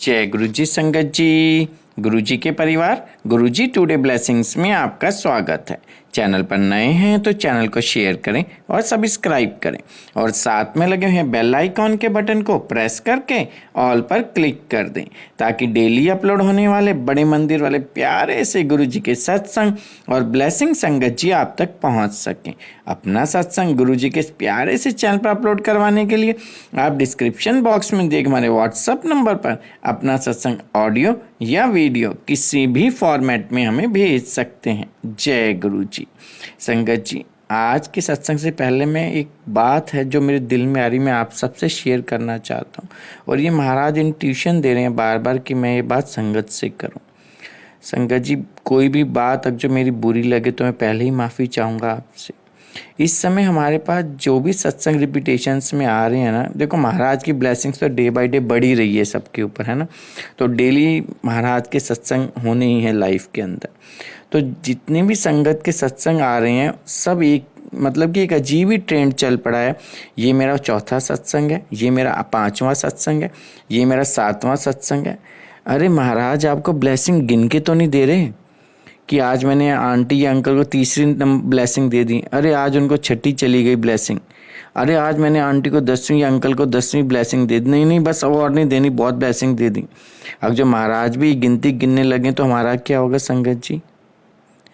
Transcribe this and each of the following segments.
जय गुरु जी संगत जी। गुरु जी के परिवार गुरु जी टुडे ब्लेसिंग्स में आपका स्वागत है। चैनल पर नए हैं तो चैनल को शेयर करें और सब्सक्राइब करें और साथ में लगे हुए बेल आइकॉन के बटन को प्रेस करके ऑल पर क्लिक कर दें ताकि डेली अपलोड होने वाले बड़े मंदिर वाले प्यारे से गुरु जी के सत्संग और ब्लेसिंग संगत जी आप तक पहुंच सकें। अपना सत्संग गुरु जी के प्यारे से चैनल पर अपलोड करवाने के लिए आप डिस्क्रिप्शन बॉक्स में देख हमारे व्हाट्सएप नंबर पर अपना सत्संग ऑडियो या वीडियो किसी भी फॉर्मेट में हमें भेज सकते हैं। जय गुरु जी संगत जी। आज के सत्संग से पहले मैं एक बात है जो मेरे दिल में आ रही, मैं आप सबसे शेयर करना चाहता हूँ और ये महाराज इंट्यूशन दे रहे हैं बार बार कि मैं ये बात संगत से करूँ। संगत जी, कोई भी बात अगर जो मेरी बुरी लगे तो मैं पहले ही माफ़ी चाहूँगा आपसे। इस समय हमारे पास जो भी सत्संग रिपीटेशंस में आ रहे हैं ना, देखो महाराज की ब्लेसिंग्स तो डे बाय डे बढ़ी रही है सबके ऊपर, है ना। तो डेली महाराज के सत्संग होने ही है लाइफ के अंदर। तो जितने भी संगत के सत्संग आ रहे हैं सब एक मतलब कि एक अजीब ही ट्रेंड चल पड़ा है। ये मेरा चौथा सत्संग है, ये मेरा पांचवा सत्संग है, ये मेरा सातवां सत्संग है। अरे महाराज आपको ब्लेसिंग गिन के तो नहीं दे रहे कि आज मैंने आंटी या अंकल को तीसरी ब्लेसिंग दे दी, अरे आज उनको छठी चली गई ब्लेसिंग, अरे आज मैंने आंटी को 10वीं या अंकल को 10वीं ब्लेसिंग दे दी। नहीं बस और नहीं देनी, बहुत ब्लेसिंग दे दी। अब जो महाराज भी गिनती गिनने लगे तो हमारा क्या होगा संगत जी,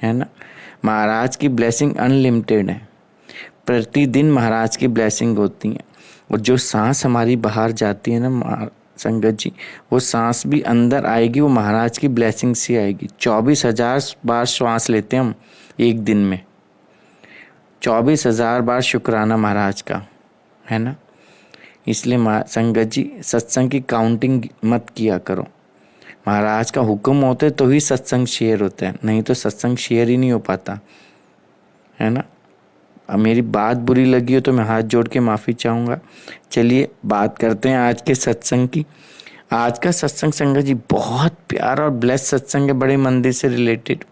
है ना। महाराज की ब्लेसिंग अनलिमिटेड है, प्रतिदिन महाराज की ब्लेसिंग होती है। और जो सांस हमारी बाहर जाती है ना संगत जी, वो सांस भी अंदर आएगी, वो महाराज की ब्लेसिंग से आएगी। 24,000 बार श्वास लेते हैं हम एक दिन में, 24,000 बार शुक्राना महाराज का, है ना। इसलिए संगत जी सत्संग की काउंटिंग मत किया करो। महाराज का हुक्म होते तो ही सत्संग शेयर होता है, नहीं तो सत्संग शेयर ही नहीं हो पाता, है ना। अब मेरी बात बुरी लगी हो तो मैं हाथ जोड़ के माफ़ी चाहूँगा। चलिए बात करते हैं आज के सत्संग की। आज का सत्संग संगत जी बहुत प्यारा और ब्लेस सत्संग है, बड़े मंदिर से रिलेटेड।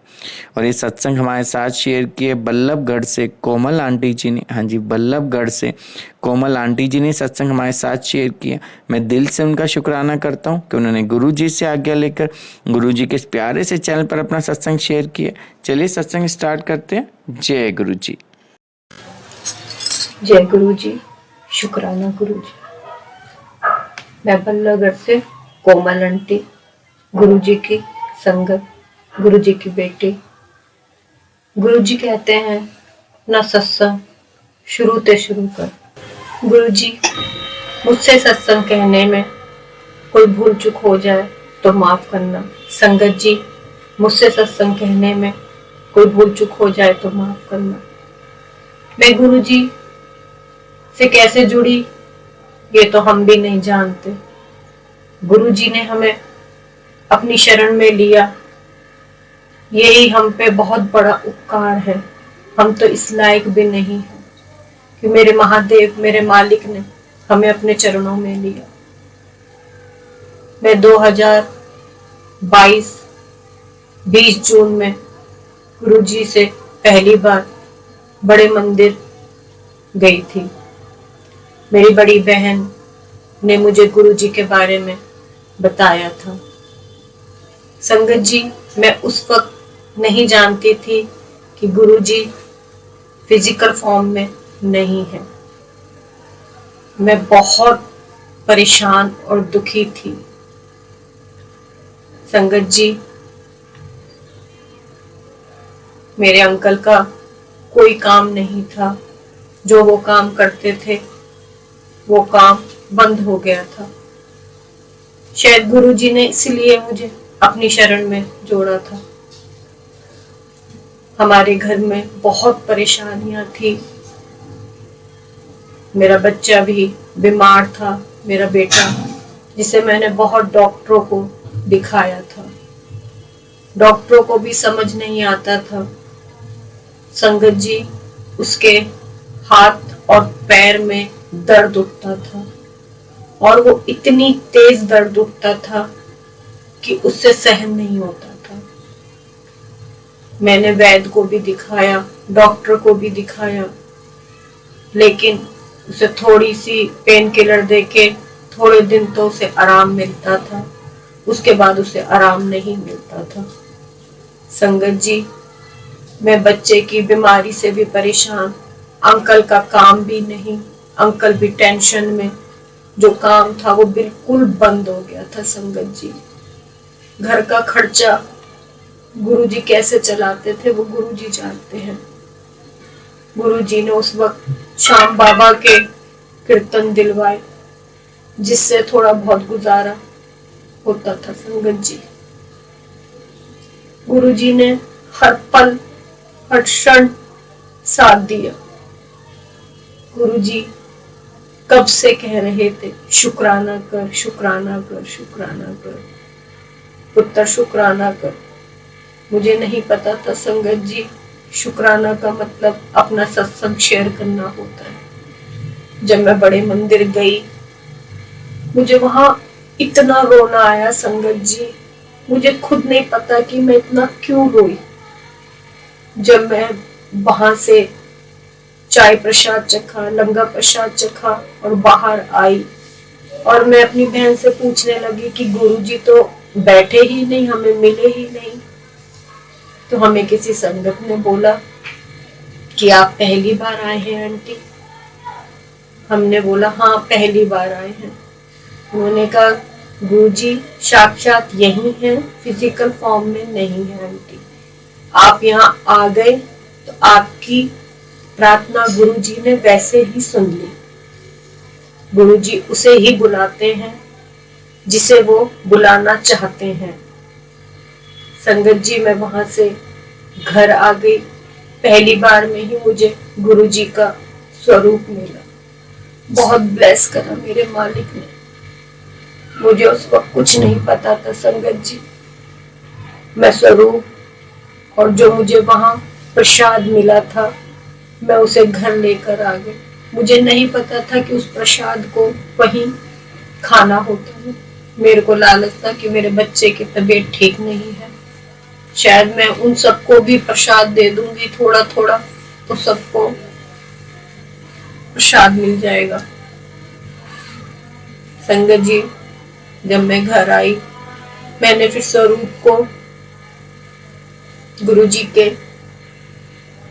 और ये सत्संग हमारे साथ शेयर किए बल्लभगढ़ से कोमल आंटी जी ने। हाँ जी, बल्लभगढ़ से कोमल आंटी जी ने सत्संग हमारे साथ शेयर किया। मैं दिल से उनका शुक्राना करता हूँ कि उन्होंने गुरु जी से आज्ञा लेकर गुरु जी के प्यारे से चैनल पर अपना सत्संग शेयर किया। चलिए सत्संग स्टार्ट करते हैं। जय गुरु जी। जय गुरु जी, शुक्राना गुरु जी। मैं बल्लभगढ़ से कोमल आंटी, गुरु जी की संगत, गुरु जी की बेटी। गुरु जी कहते हैं ना सत्संग शुरू ते शुरू कर। गुरु जी मुझसे सत्संग कहने में कोई भूल चूक हो जाए तो माफ करना। संगत जी मुझसे सत्संग कहने में कोई भूल चूक हो जाए तो माफ करना। मैं गुरु जी से कैसे जुड़ी ये तो हम भी नहीं जानते। गुरु जी ने हमें अपनी शरण में लिया, यही हम पे बहुत बड़ा उपकार है। हम तो इस लायक भी नहीं है कि मेरे महादेव, मेरे मालिक ने हमें अपने चरणों में लिया। मैं 2022 20 जून में गुरु जी से पहली बार बड़े मंदिर गई थी। मेरी बड़ी बहन ने मुझे गुरु जी के बारे में बताया था। संगत जी मैं उस वक्त नहीं जानती थी कि गुरु जी फिजिकल फॉर्म में नहीं है। मैं बहुत परेशान और दुखी थी। संगत जी मेरे अंकल का कोई काम नहीं था, जो वो काम करते थे वो काम बंद हो गया था। शायद गुरु जी ने इसलिए मुझे अपनी शरण में जोड़ा था। हमारे घर में बहुत परेशानियां थी। मेरा बच्चा भी बीमार था, मेरा बेटा, जिसे मैंने बहुत डॉक्टरों को दिखाया था। डॉक्टरों को भी समझ नहीं आता था। संगत जी उसके हाथ और पैर में दर्द उठता था और वो इतनी तेज दर्द उठता था कि उससे सहन नहीं होता था। मैंने वैद्य को भी दिखाया, डॉक्टर को भी दिखाया, लेकिन उसे थोड़ी सी पेन किलर देके थोड़े दिन तो उसे आराम मिलता था, उसके बाद उसे आराम नहीं मिलता था। संगत जी, मैं बच्चे की बीमारी से भी परेशान, अंकल का काम भी नहीं, अंकल भी टेंशन में, जो काम था वो बिल्कुल बंद हो गया था। संगत जी, घर का खर्चा गुरुजी कैसे चलाते थे वो गुरुजी जानते हैं। गुरुजी ने उस वक्त श्याम बाबा के कीर्तन दिलवाए, जिससे थोड़ा बहुत गुजारा होता था। संगत जी, गुरुजी ने हर पल हर क्षण साथ दिया। गुरुजी कब से कह रहे थे, शुक्राना कर, शुक्राना कर, शुक्राना कर, पुत्र शुक्राना कर। मुझे नहीं पता था संगत जी, शुक्राना का मतलब अपना सत्संग शेयर करना होता है। जब मैं बड़े मंदिर गई, मुझे वहां इतना रोना आया संगत जी, मुझे खुद नहीं पता कि मैं इतना क्यों रोई। जब मैं वहां से चाय प्रसाद चखा, लंगर प्रसाद चखा और बाहर आई, और मैं अपनी बहन से पूछने लगी कि गुरुजी तो बैठे ही नहीं, हमें मिले ही नहीं। तो हमें किसी संगत ने बोला कि आप पहली बार आए हैं आंटी। हमने बोला हाँ, पहली बार आए हैं। उन्होंने कहा गुरुजी साक्षात यही है, फिजिकल फॉर्म में नहीं है आंटी। आप यहाँ आ गए तो आपकी प्रार्थना गुरुजी ने वैसे ही सुन ली। गुरुजी उसे ही बुलाते हैं जिसे वो बुलाना चाहते हैं। संगत जी, मैं वहां से घर आ गई। पहली बार में ही मुझे गुरुजी का स्वरूप मिला। बहुत ब्लेस करा मेरे मालिक ने। मुझे उस वक्त कुछ नहीं पता था संगत जी। मैं स्वरूप और जो मुझे वहां प्रसाद मिला था, मैं उसे घर लेकर आ गई। मुझे नहीं पता था कि उस प्रसाद को वहीं खाना होता है। मेरे को लालच था कि मेरे बच्चे की तबीयत ठीक नहीं है, शायद मैं उन सबको भी प्रसाद दे दूंगी थोड़ा थोड़ा, तो सबको प्रसाद मिल जाएगा। संगत जी, जब मैं घर आई, मैंने फिर स्वरूप को गुरुजी के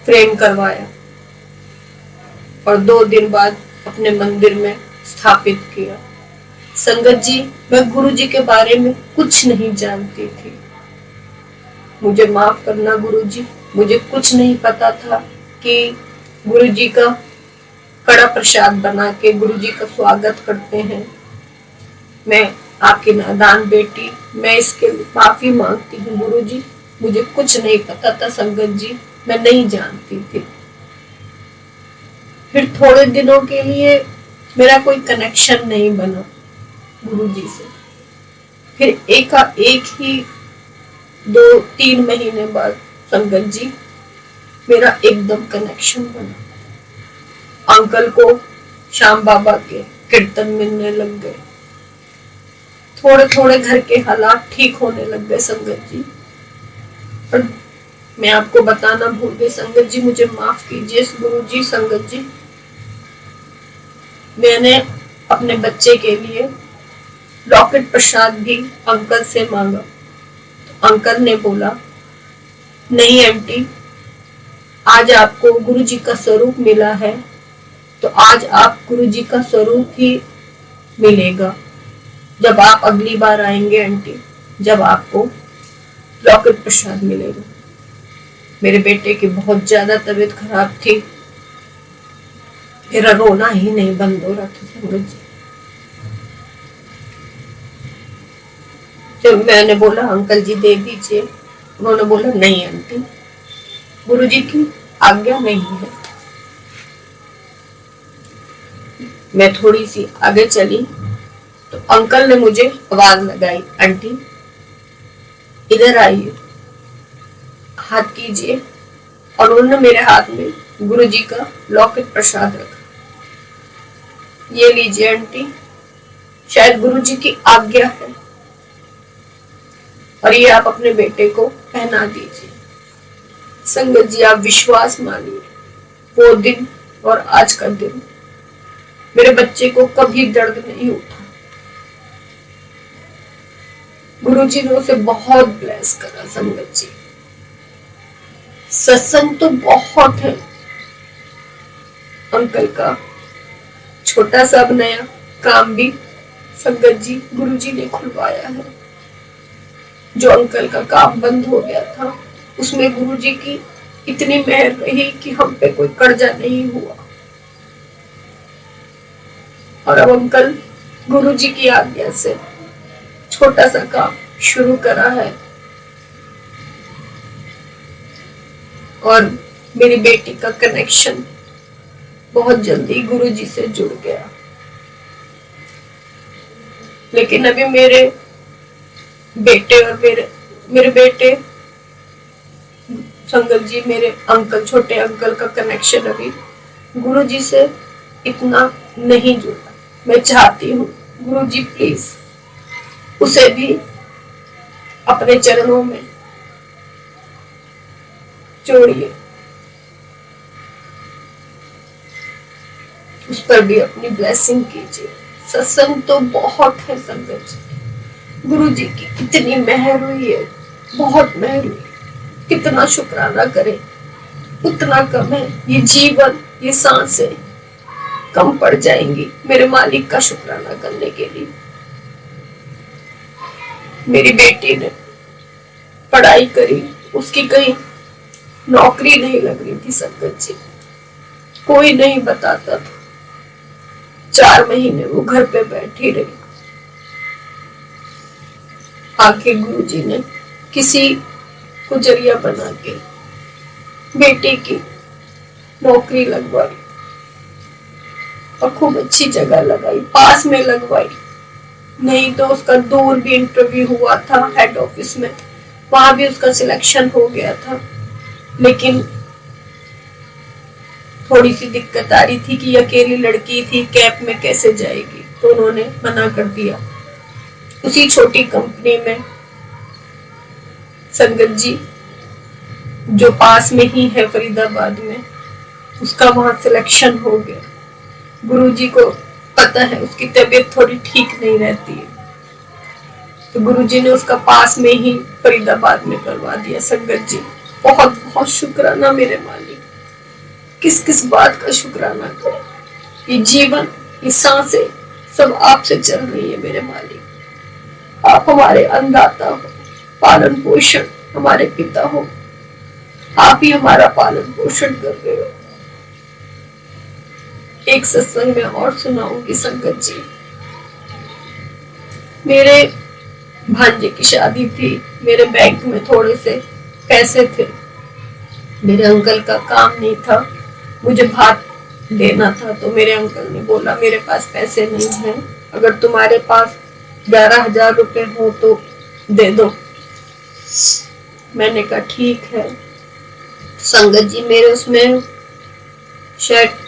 फ्रेम करवाया और 2 दिन बाद अपने मंदिर में स्थापित किया। संगत जी, मैं गुरुजी के बारे में कुछ नहीं जानती थी। मुझे माफ करना गुरुजी, मुझे कुछ नहीं पता था कि गुरुजी का कड़ा प्रसाद बना के गुरुजी का स्वागत करते हैं। मैं आपकी नादान बेटी, मैं इसके लिए माफी मांगती हूँ गुरुजी। मुझे कुछ नहीं पता था संगत जी, मैं नहीं जानती थी। फिर थोड़े दिनों के लिए मेरा कोई कनेक्शन नहीं बना गुरुजी से। फिर एक ही 2-3 महीने बाद संगत जी मेरा एकदम कनेक्शन बना। अंकल को श्याम बाबा के कीर्तन मिलने लग गए। थोड़े थोड़े घर के हालात ठीक होने लग गए संगत जी। और मैं आपको बताना भूल गई संगत जी, मुझे माफ कीजिए गुरुजी। संगत जी, मैंने अपने बच्चे के लिए लॉकेट प्रसाद भी अंकल से मांगा। तो अंकल ने बोला नहीं आंटी, आज आपको गुरुजी का स्वरूप मिला है तो आज आप गुरुजी का स्वरूप ही मिलेगा जब आप अगली बार आएंगे आंटी, जब आपको लॉकेट प्रसाद मिलेगा। मेरे बेटे की बहुत ज्यादा तबीयत खराब थी, मेरा रोना ही नहीं बंद हो रहा था संगत जी। जब मैंने बोला अंकल जी दे दीजिए, उन्होंने बोला नहीं आंटी, गुरुजी की आज्ञा नहीं है। मैं थोड़ी सी आगे चली तो अंकल ने मुझे आवाज लगाई, आंटी इधर आइए, हाथ कीजिए। और उन्होंने मेरे हाथ में गुरुजी का लॉकेट प्रसाद रखा। ये लीजिए आंटी, शायद गुरुजी की आज्ञा है और ये आप अपने बेटे को पहना दीजिए। संगत जी, आप विश्वास मानिए, वो दिन और आज का दिन मेरे बच्चे को कभी दर्द नहीं उठा। गुरुजी ने उसे बहुत ब्लेस करा संगत जी। सत्संग तो बहुत है। अंकल का छोटा सा अब नया काम भी संगत जी गुरुजी ने खुलवाया है। जो अंकल का काम बंद हो गया था उसमें गुरुजी की इतनी मेहर रही कि हम पे कोई कर्जा नहीं हुआ। और अब अंकल गुरुजी की आज्ञा से छोटा सा काम शुरू करा है। और मेरी बेटी का कनेक्शन बहुत जल्दी गुरुजी से जुड़ गया। लेकिन अभी मेरे बेटे और मेरे बेटे संगत जी, मेरे अंकल, छोटे अंकल का कनेक्शन अभी गुरुजी से इतना नहीं जुड़ा। मैं चाहती हूँ गुरुजी प्लीज उसे भी अपने चरणों में जोड़िए, उस पर भी अपनी ब्लेसिंग कीजिए। सत्संग तो बहुत है संगत जी, गुरुजी की इतनी मेहर हुई है, बहुत मेहर हुई। कितना शुक्राना करें उतना कम है। ये जीवन, ये सांसें कम पड़ जाएंगी मेरे मालिक का शुक्राना करने के लिए। मेरी बेटी ने पढ़ाई करी, उसकी कहीं नौकरी नहीं लग रही थी संगत जी, कोई नहीं बताता था। 4 महीने वो घर पे बैठी रही। आखिर गुरुजी ने किसी को जरिया बना के बेटी की नौकरी लगवाई और खूब अच्छी जगह लगाई, पास में लगवाई। नहीं तो उसका दूर भी इंटरव्यू हुआ था हेड ऑफिस में, वहां भी उसका सिलेक्शन हो गया था। लेकिन थोड़ी सी दिक्कत आ रही थी कि अकेली लड़की थी, कैब में कैसे जाएगी, तो उन्होंने मना कर दिया। उसी छोटी कंपनी में संगत जी, जो पास में ही है फरीदाबाद में, उसका वहां सिलेक्शन हो गया। गुरुजी को पता है उसकी तबीयत थोड़ी ठीक नहीं रहती है, तो गुरुजी ने उसका पास में ही फरीदाबाद में करवा दिया। संगत जी बहुत बहुत शुक्राना मेरे मालिक, किस किस बात का शुक्राना करें। ये जीवन, ये सांसें सब आपसे चल रही है मेरे मालिक। आप हमारे अन्नदाता हो, पालन पोषण हमारे पिता हो, आप ही हमारा पालन पोषण कर रहे हो। एक सत्संग में और सुनाऊंगी संगत जी। मेरे भांजे की शादी थी, मेरे बैंक में थोड़े से पैसे थे, मेरे अंकल का काम नहीं था, मुझे भात देना था। तो मेरे अंकल ने बोला मेरे पास पैसे नहीं हैं, अगर तुम्हारे पास 11,000 रुपए हो तो दे दो। मैंने कहा ठीक है। संगत जी मेरे उसमें शायद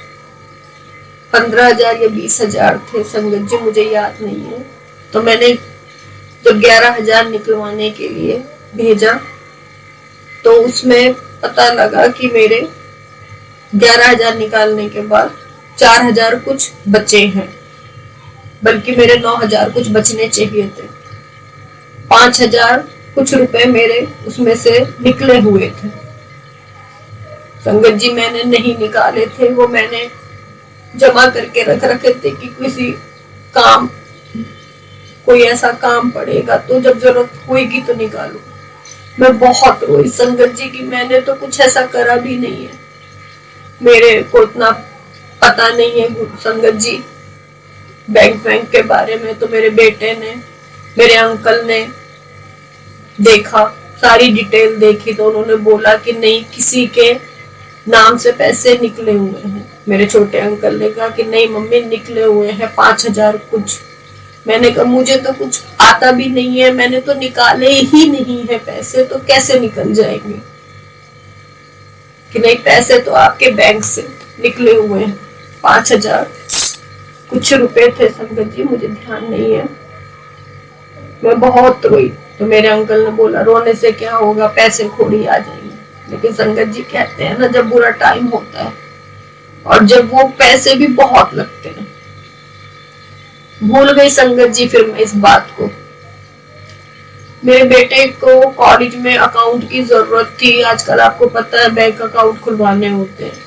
15,000 या 20,000 थे संगत जी, मुझे याद नहीं है। तो मैंने जब 11,000 निकलवाने के लिए भेजा तो उसमें पता लगा कि मेरे 11,000 निकालने के बाद 4,000 कुछ बचे हैं, बल्कि मेरे 9,000 कुछ बचने चाहिए थे। 5,000 कुछ रुपए मेरे उसमें से निकले हुए थे संगत जी, मैंने नहीं निकाले थे, वो मैंने जमा करके रख रखे थे कि किसी काम, कोई ऐसा काम पड़ेगा तो जब जरूरत होगी तो निकालू। मैं बहुत रोई संगत जी की, मैंने तो कुछ ऐसा करा भी नहीं है, मेरे को इतना पता नहीं है संगत जी बैंक के बारे में। तो मेरे बेटे ने, मेरे अंकल ने देखा, सारी डिटेल देखी, तो उन्होंने बोला कि नहीं, किसी के नाम से पैसे निकले हुए हैं। मेरे छोटे अंकल ने कहा कि नहीं मम्मी, निकले हुए हैं 5,000 कुछ। मैंने कहा मुझे तो कुछ आता भी नहीं है, मैंने तो निकाले ही नहीं है पैसे, तो कैसे निकल जाएंगे। कि नहीं, पैसे तो आपके बैंक से निकले हुए हैं, 5,000 कुछ रुपए थे संगत जी, मुझे ध्यान नहीं है। मैं बहुत रोई। तो मेरे अंकल ने बोला रोने से क्या होगा, पैसे थोड़ी आ जाएंगे। लेकिन संगत जी कहते हैं ना, जब बुरा टाइम होता है और जब वो पैसे भी बहुत लगते हैं। भूल गई संगत जी फिर मैं इस बात को। मेरे बेटे को कॉलेज में अकाउंट की जरूरत थी। आजकल आपको पता है बैंक अकाउंट खुलवाने होते हैं,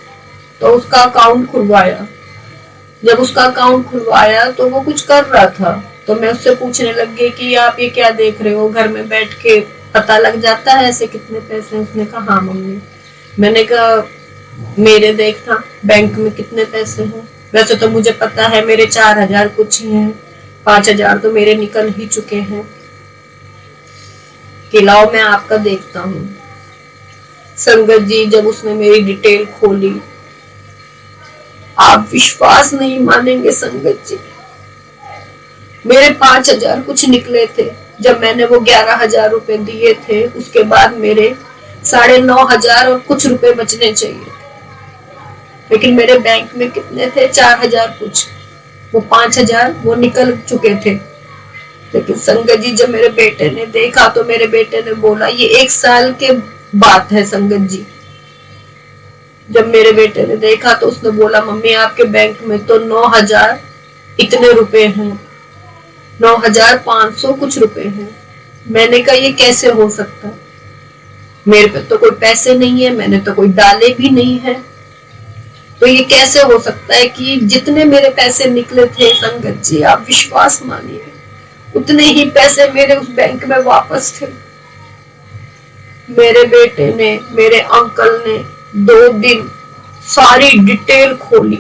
तो उसका अकाउंट खुलवाया। जब उसका अकाउंट खुलवाया तो वो कुछ कर रहा था, तो मैं उससे पूछने लग गई कि आप ये क्या देख रहे हो, घर में बैठ के पता लग जाता है ऐसे कितने पैसे हैं। उसने कहा हाँ मम्मी। मैंने कहा मेरे देखना बैंक में कितने पैसे हैं। वैसे तो मुझे पता है मेरे 4,000 कुछ ही हैं, 5,000 तो मेरे निकल ही चुके हैं। कि लाओ मैं आपका देखता हूँ। संगत जी, जब उसने मेरी डिटेल खोली, आप विश्वास नहीं मानेंगे संगत जी, मेरे 5,000 कुछ निकले थे। जब मैंने वो 11,000 रुपए दिए थे, उसके बाद मेरे 9,500 और कुछ रुपए बचने चाहिए, लेकिन मेरे बैंक में कितने थे, 4,000 कुछ। वो 5,000 वो निकल चुके थे। लेकिन संगत जी, जब मेरे बेटे ने देखा तो मेरे बेटे ने बोला, ये 1 साल के बात है संगत जी। जब मेरे बेटे ने देखा तो उसने बोला मम्मी आपके बैंक में तो 9,000 इतने रुपए हैं, 9,500 कुछ रुपए हैं। मैंने कहा ये कैसे हो सकता है, मेरे पे तो कोई पैसे नहीं है, मैंने तो कोई डाले भी नहीं है। तो ये कैसे हो सकता है कि जितने मेरे पैसे निकले थे संगत जी, आप विश्वास मानिए, उतने ही पैसे मेरे उस बैंक में वापस थे। मेरे बेटे ने, मेरे अंकल ने 2 दिन सारी डिटेल खोली,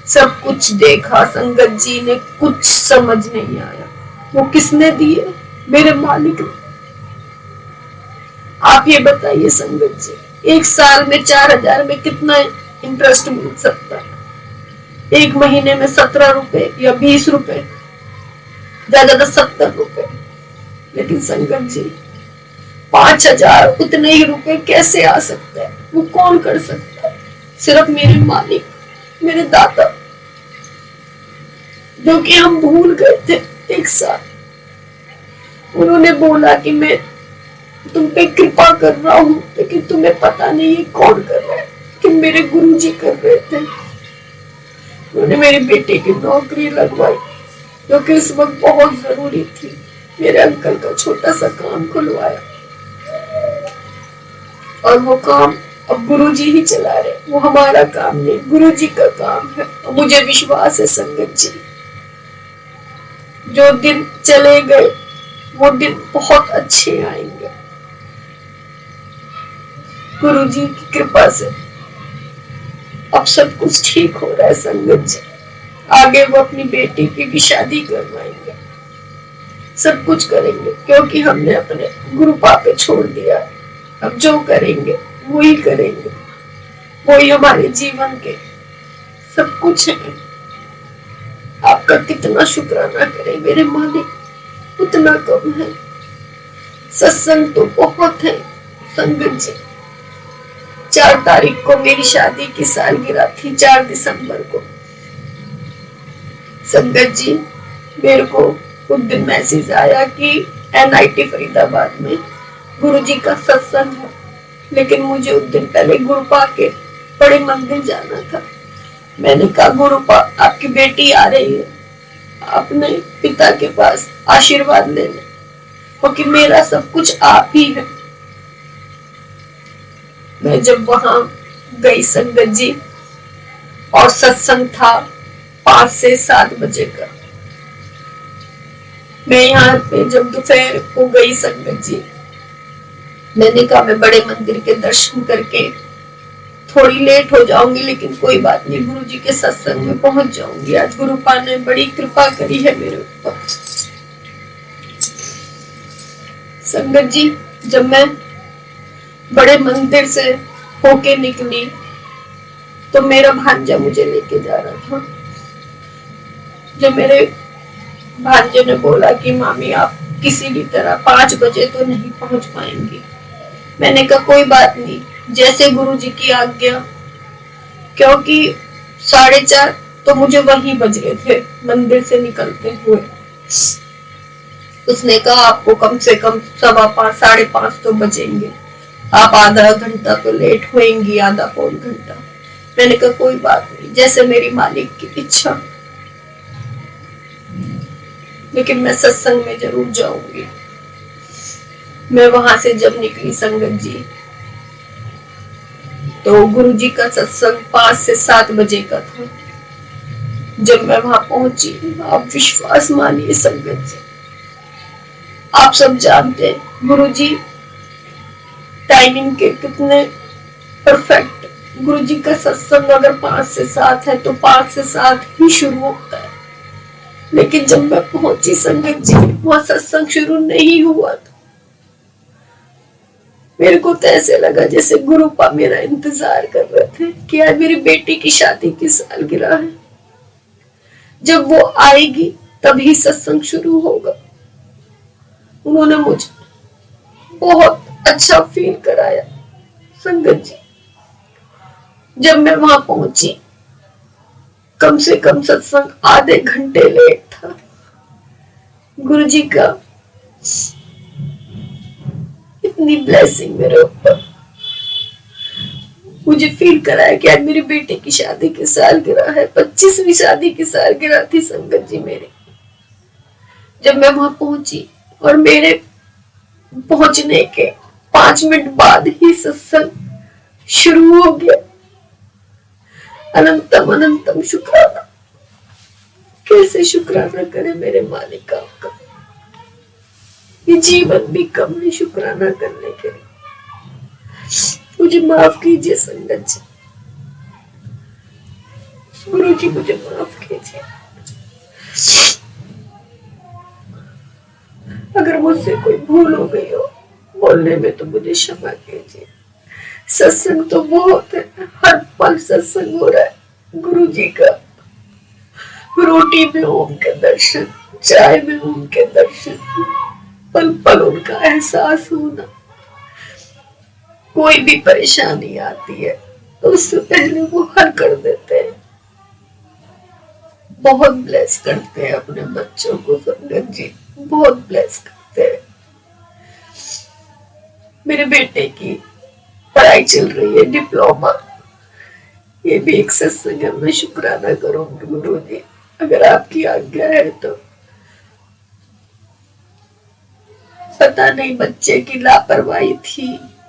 सब कुछ देखा। संगत जी ने कुछ समझ नहीं आया। वो किसने दिए? मेरे मालिक ने। आप ये बताइए संगत जी, 1 साल में 4,000 में कितना इंटरेस्ट मिल सकता है? 1 महीने में 17 रुपए या 20 रुपए, ज्यादा 70 रुपए। लेकिन संगत जी 5,000 उतने ही रुपए कैसे आ सकता है? वो कौन कर सकता है? सिर्फ मेरे मालिक, मेरे दादा, जो कि हम भूल गए थे 1 साल। उन्होंने बोला कि मैं तुम पे कृपा कर रहा हूँ, लेकिन तुम्हें पता नहीं है कौन कर रहा है, कि मेरे गुरुजी कर रहे थे। उन्होंने मेरे बेटे की नौकरी लगवाई, जो कि इस वक्त बहुत जरूरी थी। मेरे अंकल का छोटा सा काम खुलवाया, और वो काम अब गुरुजी ही चला रहे। वो हमारा काम नहीं, गुरुजी का काम है। और मुझे विश्वास है संगत जी, जो दिन चले गए वो दिन बहुत अच्छे आएंगे गुरुजी की कृपा से। अब सब कुछ ठीक हो रहा है संगत जी। आगे वो अपनी बेटी की भी शादी करवाएंगे, सब कुछ करेंगे, क्योंकि हमने अपने गुरु पापे छोड़ दिया। अब जो करेंगे वही करेंगे, वही हमारे जीवन के सब कुछ है। आपका कितना शुक्राना करें मेरे मालिक, उतना कम है। सत्संग तो बहुत है संगत जी। 4 तारीख को मेरी शादी की सालगिरह थी, 4 दिसंबर को। संगत जी, मेरे को उस दिन मैसेज आया कि NIT फरीदाबाद में गुरुजी का सत्संग है, लेकिन मुझे उस दिन पहले गुरुपा के बड़े मंदिर जाना था। मैंने कहा गुरुपा, आपकी बेटी आ रही है अपने पिता के पास आशीर्वाद लेने, क्योंकि मेरा सब कुछ आप ही है। मैं जब वहां गई संगत जी, और सत्संग था 5 से 7 बजे का। मैं यहाँ पे जब दोपहर को गई संगत जी, मैंने कहा मैं बड़े मंदिर के दर्शन करके थोड़ी लेट हो जाऊंगी, लेकिन कोई बात नहीं, गुरुजी के सत्संग में पहुंच जाऊंगी। आज गुरुपा ने बड़ी कृपा करी है मेरे ऊपर। संगत जी, जब मैं बड़े मंदिर से होके निकली तो मेरा भांजा मुझे लेके जा रहा था। जब मेरे भांजे ने बोला कि मामी आप किसी भी तरह 5 बजे तो नहीं पहुंच पाएंगी, मैंने कहा कोई बात नहीं, जैसे गुरुजी की आज्ञा। क्योंकि 4:30 तो मुझे वहीं बज रहे थे मंदिर से निकलते हुए। उसने कहा आपको कम से कम 5:15 5:30 तो बजेंगे, आप आधा घंटा तो लेट होएंगी, आधा पौन घंटा। मैंने कहा कोई बात नहीं, जैसे मेरी मालिक की इच्छा, लेकिन मैं सत्संग में जरूर जाऊंगी। मैं वहां से जब निकली संगत जी, तो गुरु जी का सत्संग 5 से 7 बजे का था। जब मैं वहां पहुंची, आप विश्वास मानिए संगत जी, आप सब जानते हैं गुरु जी टाइमिंग के कितने परफेक्ट। गुरु जी का सत्संग अगर 5 से 7 है तो 5 से 7 ही शुरू होता है। लेकिन जब मैं पहुंची संगत जी, वहां सत्संग शुरू नहीं हुआ था। मेरे को तो ऐसे लगा जैसे गुरुपा मेरा इंतजार कर रहे थे कि आज मेरी बेटी की शादी की सालगिरह है, जब वो आएगी तभी सत्संग शुरू होगा। उन्होंने मुझे बहुत अच्छा फील कराया संगत जी। जब मैं वहां पहुंची, कम से कम सत्संग आधे घंटे लेट था। गुरु जी का इतनी ब्लेसिंग मेरे ऊपर, मुझे फील कराया कि आज मेरी बेटे की शादी की सालगिरह है, 25वीं शादी की सालगिरह थी संगत जी मेरी। जब मैं वहां पहुंची और मेरे पहुंचने के 5 मिनट बाद ही सत्संग शुरू हो गया। अनंतम अनंतम शुक्राना, कैसे शुक्राना करे मेरे मालिक आपका। ये जीवन भी कम है शुक्राना करने के लिए। मुझे माफ कीजिए संगत जी, गुरु जी मुझे माफ कीजिए। अगर मुझसे कोई भूल हो गई हो बोलने में तो मुझे क्षमा कीजिए। सत्संग तो बहुत है, हर पल सत्संग हो रहा है गुरु जी का। रोटी में ओम के दर्शन, चाय में ओम के दर्शन, पल पल उनका एहसास होना। कोई भी परेशानी आती है तो उससे पहले वो हल कर देते हैं। बहुत ब्लेस करते हैं अपने बच्चों को संगत जी, बहुत ब्लेस करते हैं। मेरे बेटे की पढ़ाई चल रही है, डिप्लोमा। ये भी एक सत्संग है, मैं शुक्राना करूंगी गुरु जी अगर आपकी आज्ञा है तो। पता नहीं बच्चे की लापरवाही थी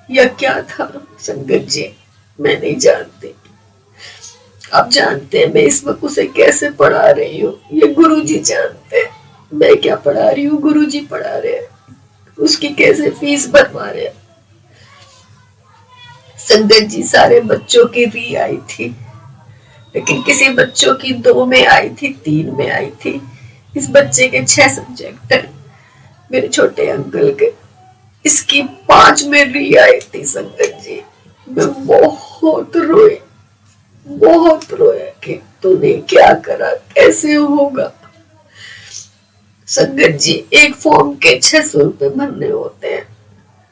या क्या था संगत जी, मैं नहीं जानती। आप जानते हैं मैं इस वक्त उसे कैसे पढ़ा रही हूँ, ये गुरु जी जानते हैं। मैं क्या पढ़ा रही हूँ, गुरु जी पढ़ा रहे हैं, उसकी कैसे फीस बनवा रहे हैं। संगत जी सारे बच्चों की री आई थी, लेकिन किसी बच्चों की 2 में आई थी, 3 में आई थी। इस बच्चे के 6 सब्जेक्ट है, मेरे छोटे अंकल के। इसकी 5 में री आई थी संगत जी। मैं बहुत रोई, बहुत रोया कि तूने क्या करा, कैसे होगा। संगत जी एक फॉर्म के 600 रुपए भरने होते हैं,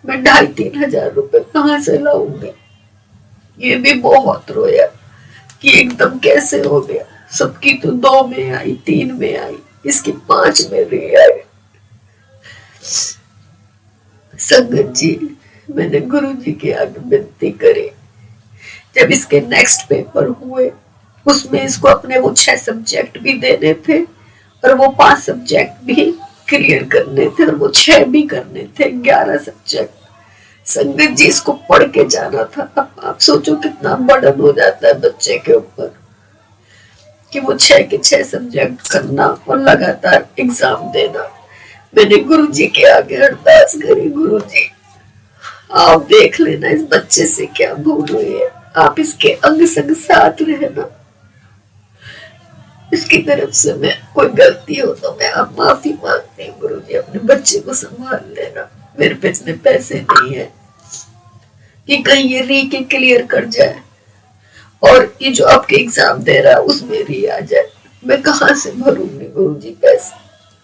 मैं 2,500-3 हजार रुपए कहाँ से लाऊंगी। ये भी बहुत रोया कि एकदम कैसे हो गया। सबकी तो 2 में आई, 3 में आई, इसकी 5 में री आई। संगत जी मैंने गुरु जी के आगे विनती करी। जब इसके नेक्स्ट पेपर हुए उसमें इसको अपने वो 6 सब्जेक्ट भी देने थे और वो 5 सब्जेक्ट भी क्लियर करने थे और वो 6 भी करने थे, 11 सब्जेक्ट। संगत जी इसको पढ़ के जाना था। अब आप सोचो कितना बर्डन हो जाता है बच्चे के ऊपर कि वो 6 के 6 सब्जेक्ट करना और लगातार एग्जाम देना। मैंने गुरु जी के आगे अरदास करी, गुरु जी आप देख लेना इस बच्चे से क्या भूल हुई है, आप इसके अंग संग साथ रहना। इसकी तरफ से मैं कोई गलती हो तो मैं आप माफी मांगती हूँ गुरु जी, अपने बच्चे को संभाल लेना। मेरे पे इतने पैसे नहीं है कि कहीं ये री के क्लियर कर जाए और ये जो आपके एग्जाम दे रहा है उसमें री आ जाए। मैं कहाँ से भरूंगी गुरु जी पैसे,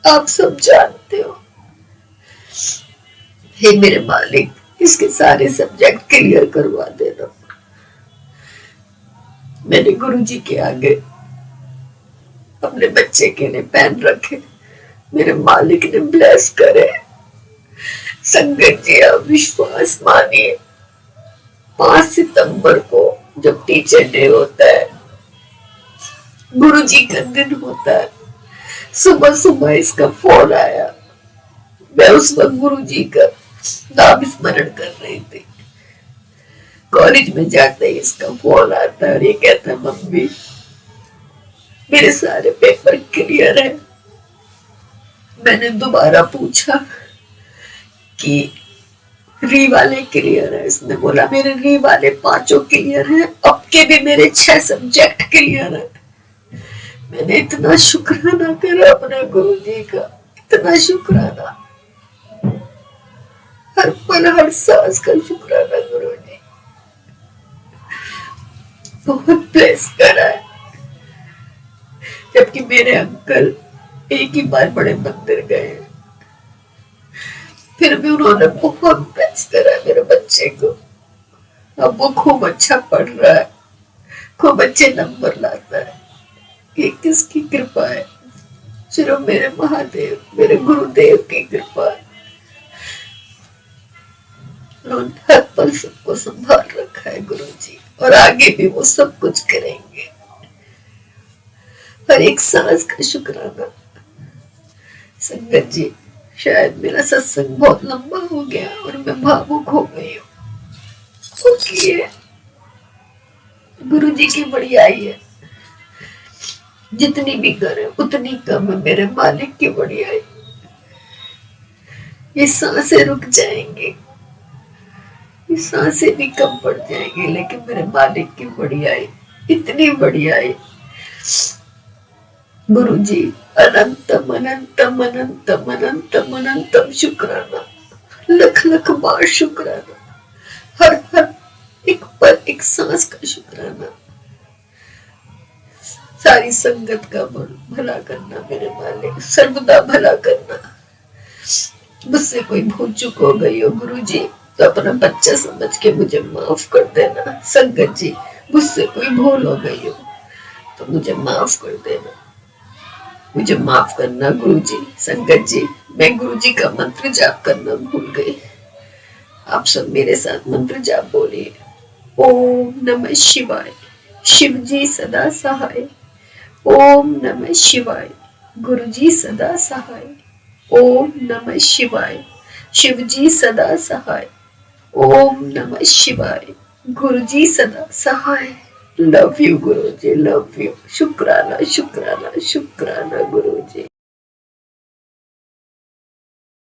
आप सब जानते हो। हे मेरे मालिक इसके सारे सब्जेक्ट क्लियर करवा देना। मैंने गुरु जी के आगे अपने बच्चे के लिए पेन रखे, मेरे मालिक ने ब्लेस करे। संगत जी आप विश्वास मानिए 5 सितंबर को जब टीचर डे होता है, गुरु जी का दिन होता है, सुबह सुबह इसका फोन आया। मैं उस वक्त गुरु जी का नाम स्मरण कर रही थी। कॉलेज में जाते ही इसका फोन आता है और ये कहता है मम्मी मेरे सारे पेपर क्लियर है। मैंने दोबारा पूछा कि री वाले क्लियर है, इसने बोला मेरे री वाले 5 क्लियर हैं, अब के भी मेरे 6 सब्जेक्ट क्लियर है। मैंने इतना शुक्राना करा अपने गुरु जी का, इतना शुक्राना, हर पल हर सांस का शुक्राना गुरु जी, बहुत ब्लेस करा है। जबकि मेरे अंकल एक ही बार बड़े मंदिर गए, फिर भी उन्होंने बहुत ब्लेस करा है मेरे बच्चे को। अब वो खूब अच्छा पढ़ रहा है, खूब अच्छे नंबर लाता है। ये किसकी कृपा है? सिर्फ मेरे महादेव, मेरे गुरुदेव की कृपा है। उन्होंने हर पल सबको संभाल रखा है गुरु जी, और आगे भी वो सब कुछ करेंगे। हर एक सांस का शुक्राना। संगत जी, शायद मेरा सत्संग बहुत लंबा हो गया और मैं भावुक हो गई हूँ, क्योंकि गुरु जी की बढ़ियाई है। जितनी भी करे उतनी कम है मेरे मालिक की बढ़ियाई। ये सांसें रुक जाएंगी, ये सांसें भी कम पड़ जाएंगी, लेकिन मेरे मालिक की बढ़ियाई इतनी बढ़ियाई। गुरु जी अनंतम अनंतम अनंतम अनंतम अनंतम शुक्राना, लख लख बार शुक्राना, हर हर एक पल एक सांस का शुक्राना। सारी संगत का भला करना मेरे मालिक, सर्वदा भला करना। मुझसे कोई भूल चूक हो गई हो गुरु जी तो अपना बच्चा समझ के मुझे माफ कर देना। संगत जी, मुझसे कोई भूल हो गई हो तो मुझे माफ कर देना, मुझे माफ करना गुरु जी। संगत जी, मैं गुरु जी का मंत्र जाप करना भूल गई। आप सब मेरे साथ मंत्र जाप बोलिए। ओम नमः शिवाय, शिव जी सदा सहाय। ओम नमः शिवाय, गुरु जी सदा सहाय। ओम नमः शिवाय, शिव जी सदा सहाय। ओम नमः शिवाय, गुरु जी सदा सहाय। Love you Guru ji, love you. शुक्राना शुक्राना शुक्राना गुरु जी।